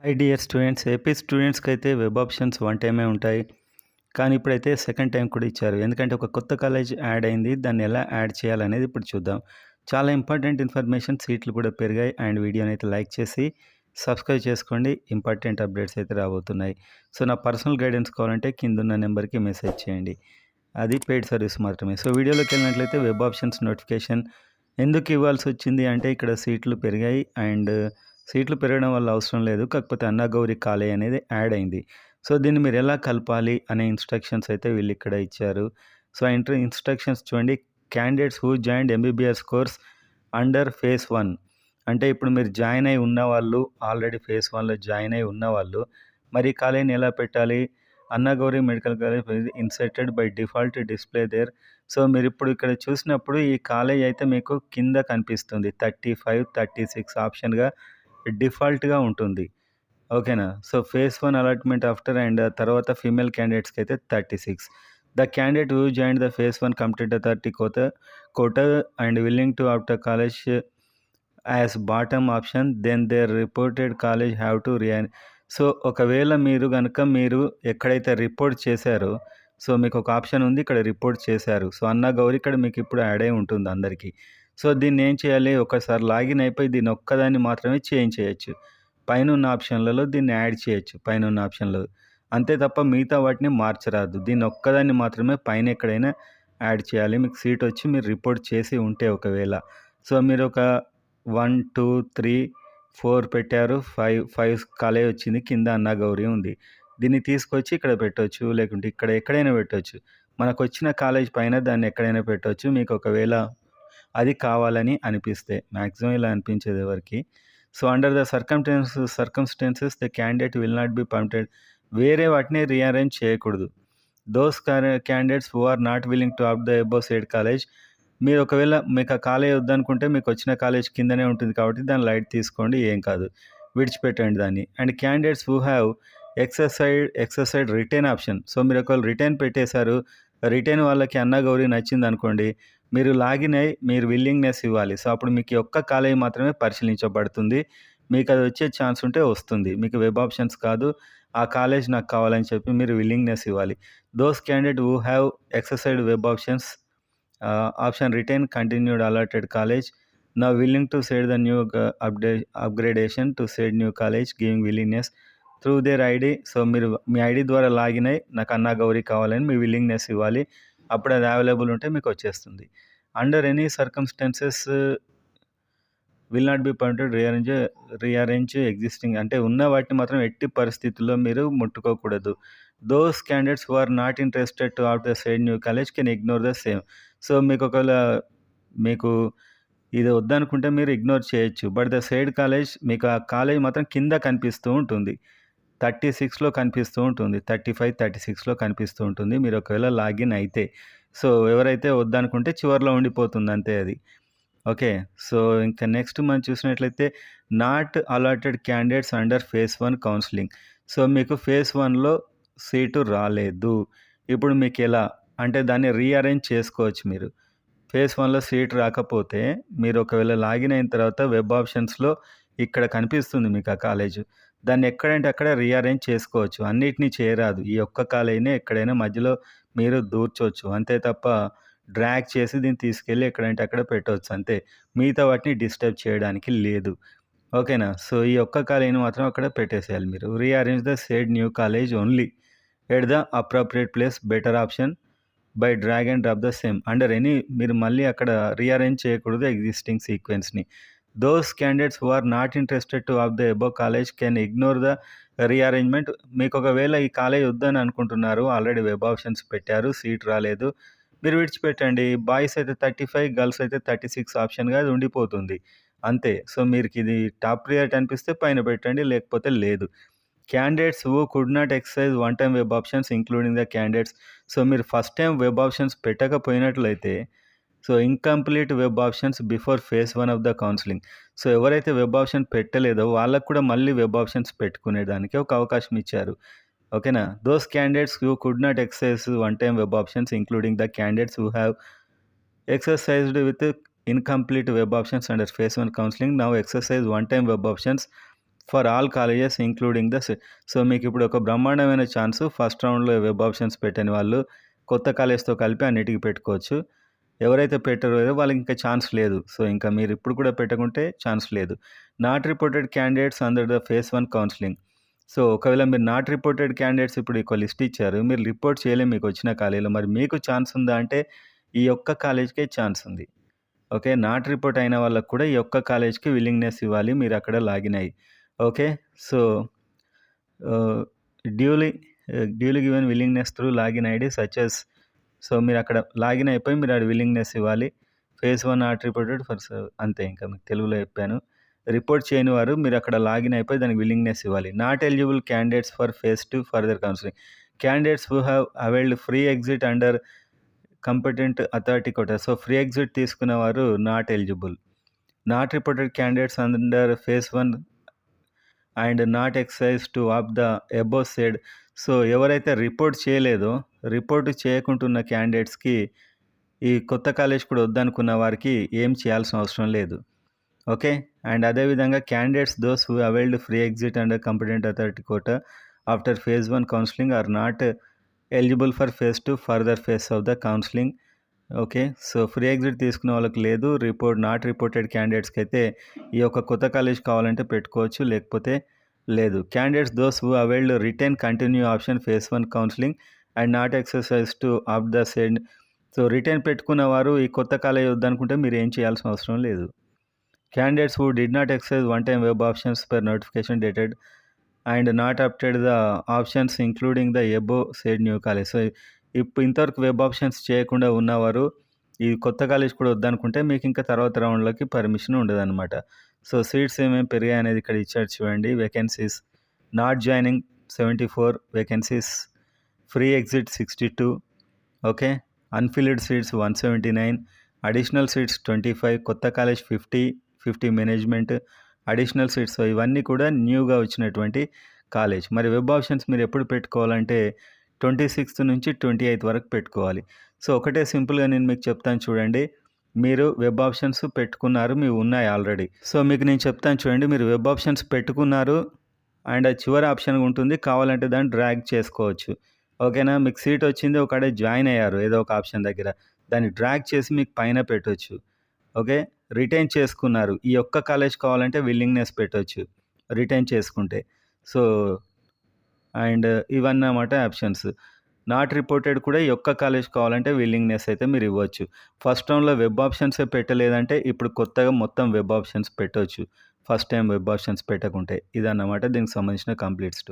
High dear students, AP స్టూడెంట్స్‌కైతే web options one టైమే ఉంటాయి. కానీ ఇప్పుడైతే సెకండ్ టైమ్ కూడా ఇచ్చారు. ఎందుకంటే ఒక కొత్త కాలేజ్ యాడ్ అయింది. దాన్ని ఎలా యాడ్ చేయాలనేది ఇప్పుడు చూద్దాం. చాలా ఇంపార్టెంట్ ఇన్ఫర్మేషన్, సీట్లు కూడా పెరిగాయి. అండ్ వీడియోని అయితే లైక్ చేసి సబ్స్క్రైబ్ చేసుకోండి. ఇంపార్టెంట్ అప్డేట్స్ అయితే రాబోతున్నాయి. సో నా పర్సనల్ గైడెన్స్ కావాలంటే కిందున్న నెంబర్‌కి మెసేజ్ చేయండి. అది పెయిడ్ సర్వీస్ మాత్రమే. సో వీడియోలోకి వెళ్ళినట్లయితే వెబ్ ఆప్షన్స్ నోటిఫికేషన్ ఎందుకు ఇవ్వాల్సి వచ్చింది అంటే ఇక్కడ సీట్లు పెరిగాయి. అండ్ సీట్లు పెరగడం వల్ల అవసరం లేదు. కాకపోతే అన్నాగౌరి కాలేజ్ అనేది యాడ్ అయింది. సో దీన్ని మీరు ఎలా కలపాలి అనే ఇన్స్ట్రక్షన్స్ అయితే వీళ్ళు ఇక్కడ ఇచ్చారు. సో ఇన్స్ట్రక్షన్స్ చూడండి. Candidates who joined MBBS course under phase 1 అంటే ఇప్పుడు మీరు జాయిన్ అయి ఉన్నవాళ్ళు, ఆల్రెడీ ఫేజ్ 1లో జాయిన్ అయి ఉన్నవాళ్ళు మరి ఈ కాలేజ్ని ఎలా పెట్టాలి? Annagowri medical college inserted by default display there. So మీరు ఇప్పుడు ఇక్కడ చూసినప్పుడు ఈ కాలేజ్ అయితే మీకు కింద కనిపిస్తుంది. 35, 36 ఆప్షన్గా డిఫాల్ట్గా ఉంటుంది. ఓకేనా? So phase 1 allotment after and తర్వాత ఫీమేల్ క్యాండిడేట్స్కి అయితే 36. The candidate who join the phase 1 complete 30 quota and willing to after college as bottom option then their reported college have to so ఒకవేళ మీరు ఎక్కడైతే రిపోర్ట్ చేశారో సో మీకు ఒక option ఉంది. ఇక్కడ రిపోర్ట్ చేశారు. సో అన్నాగౌరి ఇక్కడ మీకు ఇప్పుడు యాడ్ అయి ఉంటుంది అందరికీ. సో దీన్ని ఏం చేయాలి? ఒకసారి లాగిన్ అయిపోయి దీన్ని ఒక్కదాన్ని మాత్రమే చేంజ్ చేయొచ్చు. పైనున్న ఆప్షన్లలో దీన్ని యాడ్ చేయొచ్చు. పైనున్న ఆప్షన్లో అంతే తప్ప మిగతా వాటిని మార్చరాదు. దీన్ని ఒక్కదాన్ని మాత్రమే పైన ఎక్కడైనా యాడ్ చేయాలి. మీకు సీట్ వచ్చి మీరు రిపోర్ట్ చేసి ఉంటే ఒకవేళ. సో మీరు ఒక 1, 2, 3, 4 పెట్టారు. 5 కాలేజ్ వచ్చింది. కింద అన్నాగౌరి ఉంది. దీన్ని తీసుకొచ్చి ఇక్కడ పెట్టొచ్చు. లేకుంటే ఇక్కడ ఎక్కడైనా పెట్టొచ్చు. మనకు వచ్చిన కాలేజ్ పైన దాన్ని ఎక్కడైనా పెట్టొచ్చు. మీకు ఒకవేళ అది కావాలని అనిపిస్తే. మ్యాక్సిమం ఇలా అనిపించేది ఎవరికి. So under the circumstances the candidate will not be permitted. వేరే వాటిని రీఅరేంజ్ చేయకూడదు. Those candidates who are not willing to opt the above side college. మీరు ఒకవేళ మీకు ఆ కాలేజ్ వద్దనుకుంటే మీకు వచ్చిన కాలేజ్ కిందనే ఉంటుంది కాబట్టి దాన్ని లైట్ తీసుకోండి, ఏం కాదు, విడిచిపెట్టండి దాన్ని. And candidates who have exercised retain option. So మీరు ఒకవేళ రిటైన్ పెట్టేశారు, రిటైన్ వాళ్ళకి అన్నాగౌరి నచ్చింది అనుకోండి, మీరు లాగిన్ అయ్యి మీరు విల్లింగ్నెస్ ఇవ్వాలి. సో అప్పుడు మీకు ఒక్క కాలేజ్ మాత్రమే పరిశీలించబడుతుంది. మీకు అది వచ్చే ఛాన్స్ ఉంటే వస్తుంది. మీకు వెబ్ ఆప్షన్స్ కాదు. ఆ కాలేజ్ నాకు కావాలని చెప్పి మీరు విల్లింగ్నెస్ ఇవ్వాలి. Those candidate who have exercised web options option retain continued allotted college నా willing to said the new upgradation to said new college giving willingness through their ID. So మీరు మీ ఐడి ద్వారా login అయ్యి నాకు అన్నాగౌరి కావాలని మీ willingness ఇవ్వాలి. అప్పుడు అది అవైలబుల్ ఉంటే మీకు వచ్చేస్తుంది. Under any circumstances will not be permitted rearrange existing. అంటే ఉన్న వాటిని మాత్రం ఎట్టి పరిస్థితుల్లో మీరు ముట్టుకోకూడదు. Those candidates who are not interested to opt the side new college can ignore the same. So మీకు ఒకవేళ మీకు ఇది వద్దనుకుంటే మీరు ఇగ్నోర్ చేయొచ్చు. బట్ ద సైడ్ కాలేజ్ మీకు ఆ కాలేజ్ మాత్రం కింద కనిపిస్తూ ఉంటుంది. 36లో కనిపిస్తూ ఉంటుంది. 35, 36లో కనిపిస్తూ ఉంటుంది. మీరు ఒకవేళ లాగిన్ అయితే. సో ఎవరైతే వద్దనుకుంటే చివరిలో ఉండిపోతుంది అంతే అది. ఓకే. సో ఇంకా నెక్స్ట్ మనం చూసినట్లయితే not allotted candidates under phase 1 counselling. So మీకు ఫేజ్ 1లో సీటు రాలేదు. ఇప్పుడు మీకు ఎలా అంటే దాన్ని రీఅరేంజ్ చేసుకోవచ్చు మీరు. ఫేజ్ 1లో సీట్ రాకపోతే మీరు ఒకవేళ లాగిన్ అయిన తర్వాత వెబ్ ఆప్షన్స్లో ఇక్కడ కనిపిస్తుంది మీకు ఆ కాలేజు. దాన్ని ఎక్కడంటే అక్కడ రీఅరేంజ్ చేసుకోవచ్చు. అన్నిటినీ చేయరాదు. ఈ ఒక్క కాలేజ్‌నే ఎక్కడైనా మధ్యలో మీరు దూర్చొచ్చు. అంతే తప్ప డ్రాగ్ చేసి దీన్ని తీసుకెళ్ళి ఎక్కడంటే అక్కడ పెట్టవచ్చు అంతే. మిగతా వాటిని డిస్టర్బ్ చేయడానికి లేదు. ఓకేనా? సో ఈ ఒక్క కాలేజ్‌ని మాత్రం అక్కడ పెట్టేసేయాలి మీరు. Rearrange the said new college only at the appropriate place better option by drag and drop the same under any. మీరు మళ్ళీ అక్కడ రీఅరేంజ్ చేయకూడదు ఎగ్జిస్టింగ్ సీక్వెన్స్ని. Those candidates who are not interested to opt the above college can ignore the rearrangement. మీకు ఒకవేళ ఈ college వద్దని అనుకుంటున్నారు, ఆల్రెడీ వెబ్ ఆప్షన్స్ పెట్టారు, సీట్ రాలేదు, మీరు విడిచిపెట్టండి. బాయ్స్ అయితే 35, గర్ల్స్ అయితే 36 ఆప్షన్గా అది ఉండిపోతుంది అంతే. సో మీరు ఇది టాప్ ప్రియారిటీ అనిపిస్తే పైన పెట్టండి, లేకపోతే లేదు. Candidates who could not exercise one time web options including the candidates. So మీరు ఫస్ట్ టైం వెబ్ ఆప్షన్స్ పెట్టకపోయినట్లయితే so incomplete web options before phase 1 of the counselling. So ఎవరైతే వెబ్ ఆప్షన్ పెట్టలేదో వాళ్ళకు కూడా మళ్ళీ వెబ్ ఆప్షన్స్ పెట్టుకునేదానికి ఒక అవకాశం ఇచ్చారు. ఓకేనా? Those candidates who could not exercise one time web options including the candidates who have exercised with incomplete web options under phase 1 counselling now exercise one time web options for all colleges including the so మీకు ఇప్పుడు ఒక బ్రహ్మాండమైన chance. First రౌండ్‌లో web options పెట్టని వాళ్ళు కొత్త కాలేజ్‌తో కలిపి అన్నిటికి పెట్టుకోవచ్చు. ఎవరైతే పెట్టరో వాళ్ళకి ఇంకా ఛాన్స్ లేదు. సో ఇంకా మీరు ఇప్పుడు కూడా పెట్టకుంటే ఛాన్స్ లేదు. Not reported candidates under the phase 1 counselling. So ఒకవేళ మీరు నాట్ రిపోర్టెడ్ క్యాండిడేట్స్ ఇప్పుడు ఒక లిస్ట్ ఇచ్చారు. మీరు రిపోర్ట్ చేయలే మీకు వచ్చిన కాలేజీలో. మరి మీకు ఛాన్స్ ఉందా అంటే ఈ ఒక్క కాలేజ్‌కే ఛాన్స్ ఉంది. ఓకే. నాట్ రిపోర్ట్ అయిన వాళ్ళకి కూడా ఈ ఒక్క కాలేజ్‌కి విల్లింగ్‌నెస్ ఇవ్వాలి. మీరు అక్కడ లాగిన్ అయ్యి. Okay. So duly duly given willingness through login ID such as. So మీరు అక్కడ లాగిన్ అయిపోయి మీరు ఆడ విల్లింగ్‌నెస్ ఇవ్వాలి. ఫేజ్ 1 నాట్ రిపోర్టెడ్ ఫర్ అంతే ఇంకా మీకు తెలుగులో చెప్పాను. రిపోర్ట్ చేయని వారు మీరు అక్కడ లాగిన్ అయిపోయి దానికి విల్లింగ్‌నెస్ ఇవ్వాలి. Not eligible candidates for phase 2 further counselling. Candidates who have availed free exit under competent authority quota. So free exit తీసుకున్న వారు not eligible. Not reported candidates under phase 1 and not exercise to opt the above said. So ఎవరైతే report చేయలేదో, report చేయకుంటున్న క్యాండిడేట్స్‌కి ఈ కొత్త college కూడా వద్దనుకున్న వారికి ఏం చేయాల్సిన అవసరం లేదు. ఓకే. అండ్ అదేవిధంగా candidates those who availed free exit under competent authority quota after phase 1 counselling are not eligible for phase 2 further phase of the counselling. Okay. So free exit తీసుకున్న వాళ్ళకి లేదు. నాట్ రిపోర్టెడ్ క్యాండిడేట్స్‌కి అయితే ఈ యొక్క కొత్త college కావాలంటే పెట్టుకోవచ్చు, లేకపోతే లేదు. Candidates those who availed retain continue option phase 1 counselling and not exercise to opt the said. So retain పెట్టుకున్న వారు ఈ కొత్త కాలేజ్ వద్దనుకుంటే మీరు ఏం చేయాల్సిన అవసరం లేదు. Candidates who did not exercise one time web options per notification dated and not update the options including the above said new college. So ఇప్పుడు ఇంతవరకు వెబ్ ఆప్షన్స్ చేయకుండా ఉన్నవారు ఈ కొత్త కాలేజ్ కూడా వద్దనుకుంటే మీకు ఇంకా తర్వాత రౌండ్‌లోకి పర్మిషన్ ఉండదనమాట. సో సీట్స్ ఏమేమి పెరిగాయనేది ఇక్కడ ఇచ్చాడు చూడండి. Vacancies not joining 74 vacancies, free exit 62, okay. Unfilled seats 179, additional seats 25, కొత్త college 50 management, additional seats. So ఇవన్నీ కూడా న్యూగా వచ్చినటువంటి కాలేజ్. మరి వెబ్ ఆప్షన్స్ మీరు ఎప్పుడు పెట్టుకోవాలంటే 26th నుంచి 28th వరకు పెట్టుకోవాలి. సో ఒకటే సింపుల్‌గా నేను మీకు చెప్తాను చూడండి. మీరు వెబ్ ఆప్షన్స్ పెట్టుకున్నారు, మీవి ఉన్నాయి ఆల్రెడీ. సో మీకు నేను చెప్తాను చూడండి. మీరు వెబ్ ఆప్షన్స్ పెట్టుకున్నారు అండ్ చివరి ఆప్షన్ ఉంటుంది. కావాలంటే దాన్ని డ్రాగ్ చేసుకోవచ్చు. ఓకేనా. మీకు సీట్ వచ్చింది, ఒకడే జాయిన్ అయ్యారు ఏదో ఒక ఆప్షన్ దగ్గర, దాన్ని డ్రాగ్ చేసి మీకు పైన పెట్టొచ్చు. ఓకే. రిటైన్ చేసుకున్నారు, ఈ ఒక్క కాలేజ్ కావాలంటే విల్లింగ్‌నెస్ పెట్టొచ్చు రిటైన్ చేసుకుంటే. సో అండ్ ఇవన్నమాట ఆప్షన్స్. నాట్ రిపోర్టెడ్ కూడా ఈ ఒక్క కాలేజ్ కావాలంటే విల్లింగ్‌నెస్ అయితే మీరు ఇవ్వచ్చు. ఫస్ట్ రౌండ్‌లో వెబ్ ఆప్షన్సే పెట్టలేదంటే ఇప్పుడు కొత్తగా మొత్తం వెబ్ ఆప్షన్స్ పెట్టొచ్చు. ఫస్ట్ టైం వెబ్ ఆప్షన్స్ పెట్టకుంటే. ఇదన్నమాట దీనికి సంబంధించిన కంప్లీట్ స్టోరీ.